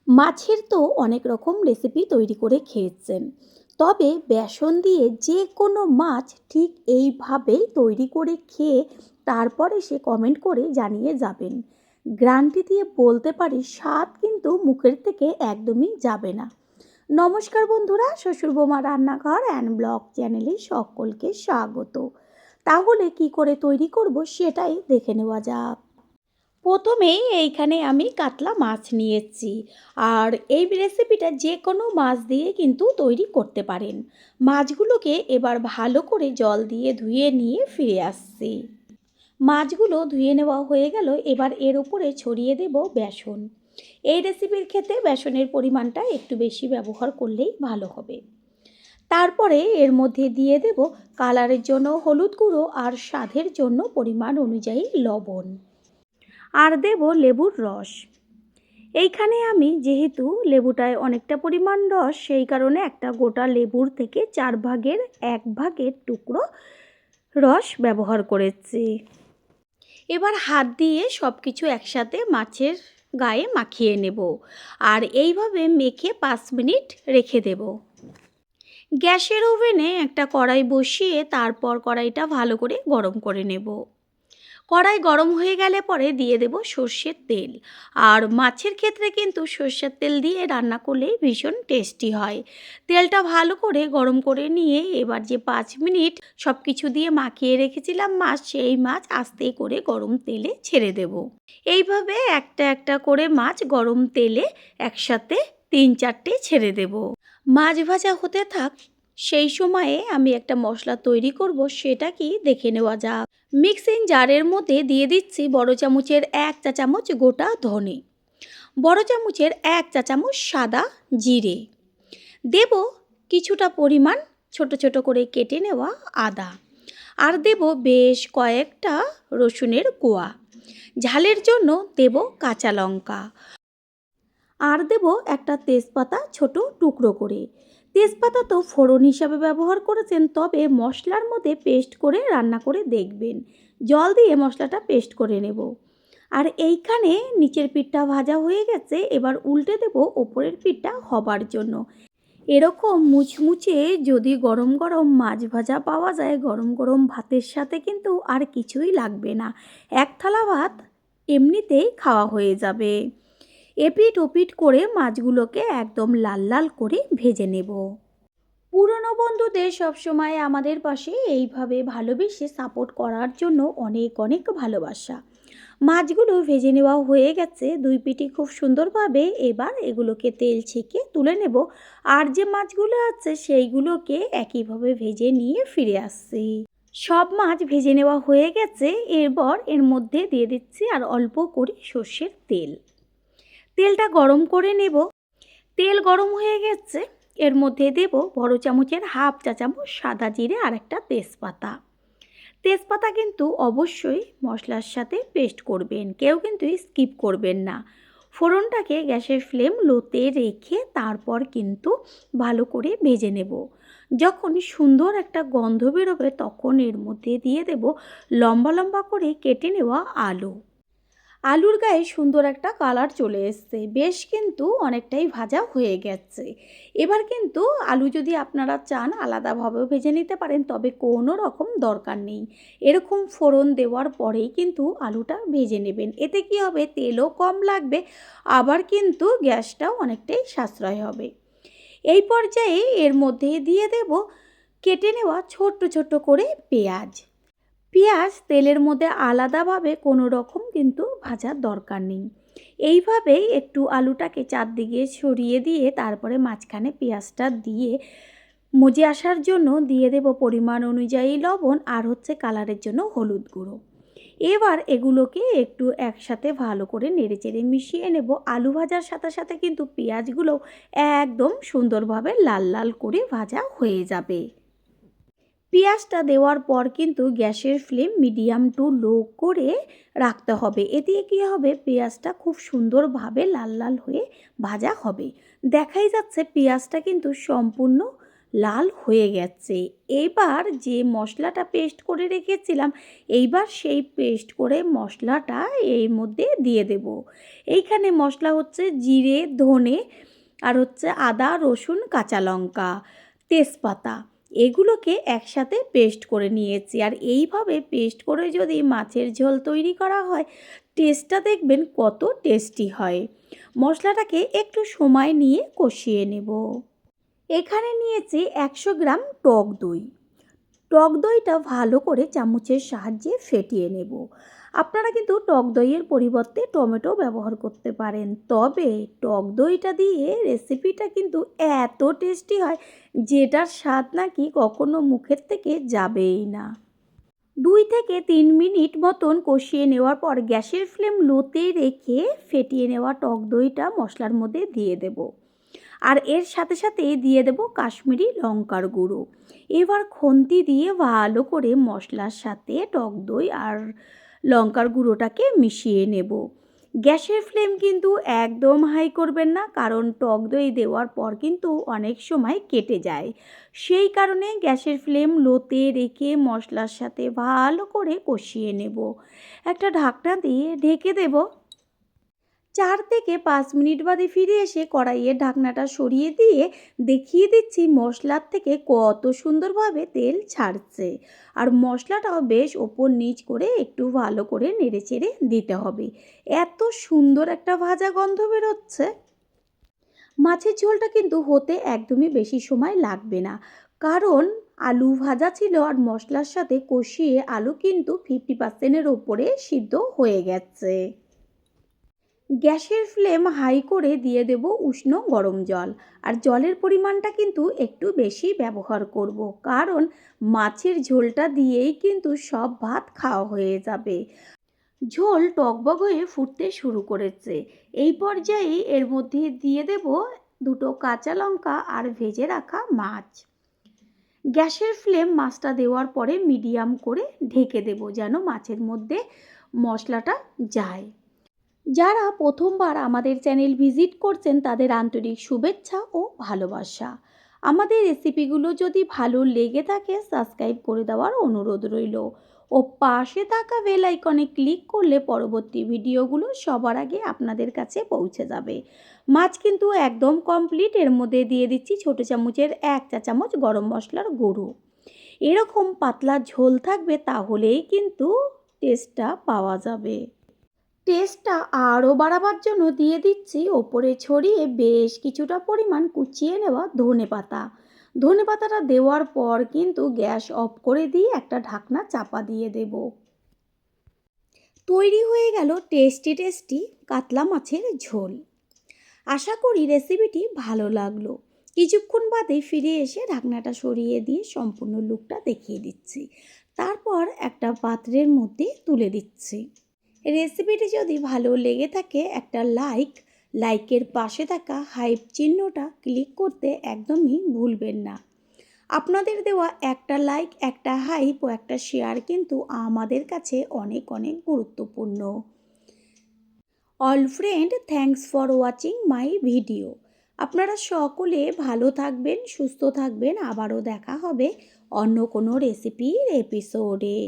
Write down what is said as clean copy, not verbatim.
মাছের তো অনেক রকম রেসিপি তৈরি করে খেয়েছেন, তবে বেসন দিয়ে যে কোনো মাছ ঠিক এইভাবেই তৈরি করে খেয়ে তারপরে সে কমেন্ট করে জানিয়ে যাবেন। গ্যারান্টি দিয়ে বলতে পারি, স্বাদ কিন্তু মুখের থেকে একদমই যাবে না। নমস্কার বন্ধুরা, শ্বশুর বৌমা রান্নাঘর অ্যান্ড ব্লগ চ্যানেলে সকলকে স্বাগত। তাহলে কি করে তৈরি করব সেটাই দেখে নেওয়া যাক। প্রথমেই এইখানে আমি কাতলা মাছ নিয়েছি। আর এই রেসিপিটা যে কোনো মাছ দিয়ে কিন্তু তৈরি করতে পারেন। মাছগুলোকে এবার ভালো করে জল দিয়ে ধুয়ে নিয়ে ফিরে আসছি। মাছগুলো ধুয়ে নেওয়া হয়ে গেল, এবার এর উপরে ছড়িয়ে দেব বেসন। এই রেসিপির ক্ষেত্রে বেসনের পরিমাণটা একটু বেশি ব্যবহার করলেই ভালো হবে। তারপরে এর মধ্যে দিয়ে দেব কালারের জন্য হলুদ গুঁড়ো আর স্বাদের জন্য পরিমাণ অনুযায়ী লবণ, আর দেব লেবুর রস। এইখানে আমি যেহেতু লেবুটায় অনেকটা পরিমাণ রস, সেই কারণে একটা গোটা লেবুর থেকে 1/4 টুকরো রস ব্যবহার করেছি। এবার হাত দিয়ে সব কিছু একসাথে মাছের গায়ে মাখিয়ে নেব, আর এইভাবে মেখে 5 মিনিট রেখে দেব। গ্যাসের ওভেনে একটা কড়াই বসিয়ে তারপর কড়াইটা ভালো করে গরম করে নেব। কড়াই গরম হয়ে গেলে পরে দিয়ে দেব সর্ষের তেল। আর মাছের ক্ষেত্রে কিন্তু সর্ষের তেল দিয়ে রান্না করলেই ভীষণ টেস্টি হয়। তেলটা ভালো করে গরম করে নিয়ে এবার যে 5 মিনিট সব কিছু দিয়ে মাখিয়ে রেখেছিলাম মাছ, সেই মাছ আস্তে করে গরম তেলে ছেড়ে দেব। এইভাবে একটা একটা করে মাছ গরম তেলে একসাথে 3-4টে ছেড়ে দেব। মাছ ভাজা হতে থাক, সেই সময়ে আমি একটা মশলা তৈরি করব, সেটা কি দেখে নেওয়া যাক। মিক্সিং জারের মধ্যে দিয়ে দিচ্ছি বড় চামচের 1 চা চামচ গোটা ধনে, বড় চামচের 1 চা চামচ সাদা জিরে, দেব কিছুটা পরিমাণ ছোট ছোট করে কেটে নেওয়া আদা, আর দেব বেশ কয়েকটা রসুনের কোয়া, ঝালের জন্য দেব কাঁচা লঙ্কা, আর দেব একটা তেজপাতা ছোট টুকরো করে। তেজপাতা তো ফোড়ন হিসাবে ব্যবহার করেছেন, তবে মশলার মধ্যে পেস্ট করে রান্না করে দেখবেন। জল দিয়ে মশলাটা পেস্ট করে নেব। আর এইখানে নিচের পিঠটা ভাজা হয়ে গেছে, এবার উল্টে দেব ওপরের পিঠটা হবার জন্য। এরকম মুচমুচে যদি গরম গরম মাছ ভাজা পাওয়া যায়, গরম গরম ভাতের সাথে কিন্তু আর কিছুই লাগবে না। এক থালা ভাত এমনিতেই খাওয়া হয়ে যাবে। এপিট ওপিট করে মাছগুলোকে একদম লাল লাল করে ভেজে নেব। পুরনো বন্ধুদের সবসময় আমাদের পাশে এইভাবে ভালোবেসে সাপোর্ট করার জন্য অনেক অনেক ভালোবাসা। মাছগুলো ভেজে নেওয়া হয়ে গেছে দুই পিঠই খুব সুন্দরভাবে। এবার এগুলোকে তেল ছেঁকে তুলে নেব। আর যে মাছগুলো আছে সেইগুলোকে একইভাবে ভেজে নিয়ে ফিরে আসছি। সব মাছ ভেজে নেওয়া হয়ে গেছে, এরপর এর মধ্যে দিয়ে দিচ্ছি আর অল্প করে সর্ষের তেল। তেলটা গরম করে নেব। তেল গরম হয়ে গেছে, এর মধ্যে দেব বড় চামচের 1/2 চা চামচ সাদা জিরে আর একটা তেজপাতা। তেজপাতা কিন্তু অবশ্যই মশলার সাথে পেস্ট করবেন, কেউ কিন্তু স্কিপ করবেন না। ফোড়নটাকে গ্যাসের ফ্লেম লোতে রেখে তারপর কিন্তু ভালো করে ভেজে নেব। যখন সুন্দর একটা গন্ধ বেরোবে তখন এর মধ্যে দিয়ে দেব লম্বা লম্বা করে কেটে নেওয়া আলু। আলুর গায়ে সুন্দর একটা কালার চলে এসছে, বেশ কিন্তু অনেকটাই ভাজা হয়ে গেছে। এবার কিন্তু আলু যদি আপনারা চান আলাদাভাবেও ভেজে নিতে পারেন, তবে কোনো রকম দরকার নেই। এরকম ফোড়ন দেওয়ার পরেই কিন্তু আলুটা ভেজে নেবেন। এতে কি হবে, তেলও কম লাগবে, আবার কিন্তু গ্যাসটাও অনেকটাই সাশ্রয় হবে। এই পর্যায়ে এর মধ্যে দিয়ে দেব কেটে নেওয়া ছোট্ট ছোট্ট করে পেঁয়াজ। পেঁয়াজ তেলের মধ্যে আলাদাভাবে কোনো রকম কিন্তু ভাজার দরকার নেই। এইভাবেই একটু আলুটাকে চারদিকে ছড়িয়ে দিয়ে তারপরে মাঝখানে পেঁয়াজটা দিয়ে মজে আসার জন্য দিয়ে দেব পরিমাণ অনুযায়ী লবণ, আর হচ্ছে কালারের জন্য হলুদ গুঁড়ো। এবার এগুলোকে একটু একসাথে ভালো করে নেড়েচেড়ে মিশিয়ে নেব। আলু ভাজার সাথে সাথে কিন্তু পেঁয়াজগুলো একদম সুন্দরভাবে লাল লাল করে ভাজা হয়ে যাবে। পেঁয়াজটা দেওয়ার পর কিন্তু গ্যাসের ফ্লেম মিডিয়াম টু লো করে রাখতে হবে। এতে কী হবে, পেঁয়াজটা খুব সুন্দরভাবে লাল লাল হয়ে ভাজা হবে। দেখাই যাচ্ছে পেঁয়াজটা কিন্তু সম্পূর্ণ লাল হয়ে গেছে। এবার যে মশলাটা পেস্ট করে রেখেছিলাম, এইবার সেই পেস্ট করে মশলাটা এর মধ্যে দিয়ে দেব। এইখানে মশলা হচ্ছে জিরে, ধনে আর হচ্ছে আদা, রসুন, কাঁচা লঙ্কা, তেজপাতা, এগুলোকে একসাথে পেস্ট করে নিয়েছি। আর এইভাবে পেস্ট করে যদি মাছের ঝোল তৈরি করা হয়, টেস্টটা দেখবেন কত টেস্টি হয়। মশলাটাকে একটু সময় নিয়ে কষিয়ে নেব। এখানে নিয়েছি 100 গ্রাম টক দই। টক দইটা ভালো করে চামচের সাহায্যে ফেটিয়ে নেব। আপনারা কিন্তু টক দইয়ের পরিবর্তে টমেটো ব্যবহার করতে পারেন, তবে টক দইটা দিয়ে রেসিপিটা কিন্তু এত টেস্টি হয়, যেটার স্বাদ নাকি কখনো মুখের থেকে যাবেই না। 2 থেকে 3 মিনিট মতন কষিয়ে নেওয়ার পর গ্যাসের ফ্লেম লোতে রেখে ফেটিয়ে নেওয়া টক দইটা মশলার মধ্যে দিয়ে দেব। আর এর সাথে সাথে দিয়ে দেব কাশ্মীরি লঙ্কার গুঁড়ো। এবার খুন্তি দিয়ে ভালো করে মশলার সাথে টক দই আর লঙ্কার গুঁড়োটাকে মিশিয়ে নেব। গ্যাসের ফ্লেম কিন্তু একদম হাই করবেন না, কারণ টক দই দেওয়ার পর কিন্তু অনেক সময় কেটে যায়। সেই কারণে গ্যাসের ফ্লেম লোতে রেখে মশলার সাথে ভালো করে কষিয়ে নেব। একটা ঢাকনা দিয়ে ঢেকে দেব। 4 থেকে 5 মিনিট বাদে ফিরে এসে কড়াইয়ের ঢাকনাটা সরিয়ে দিয়ে দেখিয়ে দিচ্ছি মশলার থেকে কত সুন্দরভাবে তেল ছাড়ছে। আর মশলাটাও বেশ ওপর নিচ করে একটু ভালো করে নেড়েচেড়ে দিতে হবে। এত সুন্দর একটা ভাজা গন্ধ বেরোচ্ছে। মাছের ঝোলটা কিন্তু হতে একদমই বেশি সময় লাগবে না, কারণ আলু ভাজা ছিল আর মশলার সাথে কষিয়ে আলু কিন্তু 50%-এর ওপরে সিদ্ধ হয়ে গেছে। গ্যাসের ফ্লেম হাই করে দিয়ে দেব উষ্ণ গরম জল। আর জলের পরিমাণটা কিন্তু একটু বেশি ব্যবহার করব, কারণ মাছের ঝোলটা দিয়েই কিন্তু সব ভাত খাওয়া হয়ে যাবে। ঝোল টকবক হয়ে ফুটতে শুরু করেছে। এই পর্যায়ে এর মধ্যে দিয়ে দেব 2 কাঁচা লঙ্কা আর ভেজে রাখা মাছ। গ্যাসের ফ্লেম মাছটা দেওয়ার পরে মিডিয়াম করে ঢেকে দেব, যেন মাছের মধ্যে মশলাটা যায়। যারা প্রথমবার আমাদের চ্যানেল ভিজিট করছেন তাদের আন্তরিক শুভেচ্ছা ও ভালোবাসা। আমাদের রেসিপিগুলো যদি ভালো লেগে থাকে সাবস্ক্রাইব করে দেওয়ার অনুরোধ রইল ও পাশে থাকা বেল আইকনে ক্লিক করলে পরবর্তী ভিডিওগুলো সবার আগে আপনাদের কাছে পৌঁছে যাবে। মাছ কিন্তু একদম কমপ্লিট। এর মধ্যে দিয়ে দিচ্ছি ছোটো চামচের 1 চা চামচ গরম মশলার গুঁড়ো। এরকম পাতলা ঝোল থাকবে, তাহলেই কিন্তু টেস্টটা পাওয়া যাবে। টেস্টটা আরও বাড়াবার জন্য দিয়ে দিচ্ছি ওপরে ছড়িয়ে বেশ কিছুটা পরিমাণ কুচিয়ে নেওয়া ধনেপাতা। ধনেপাতাটা দেওয়ার পর কিন্তু গ্যাস অফ করে দিয়ে একটা ঢাকনা চাপা দিয়ে দেব। তৈরি হয়ে গেল টেস্টি টেস্টি কাতলা মাছের ঝোল। আশা করি রেসিপিটি ভালো লাগলো। কিছুক্ষণ বাদে ফিরে এসে ঢাকনাটা সরিয়ে দিয়ে সম্পূর্ণ লুকটা দেখিয়ে দিচ্ছি। তারপর একটা পাত্রের মধ্যে তুলে দিচ্ছি। রেসিপিটি যদি ভালো লেগে থাকে একটা লাইকের পাশে থাকা হাইপ চিহ্নটা ক্লিক করতে একদমই ভুলবেন না। আপনাদের দেওয়া একটা লাইক, একটা হাইপ ও একটা শেয়ার কিন্তু আমাদের কাছে অনেক অনেক গুরুত্বপূর্ণ। All friend, thanks for watching my video. আপনারা সকলে ভালো থাকবেন, সুস্থ থাকবেন। আবারও দেখা হবে অন্য কোনো রেসিপির এপিসোডে।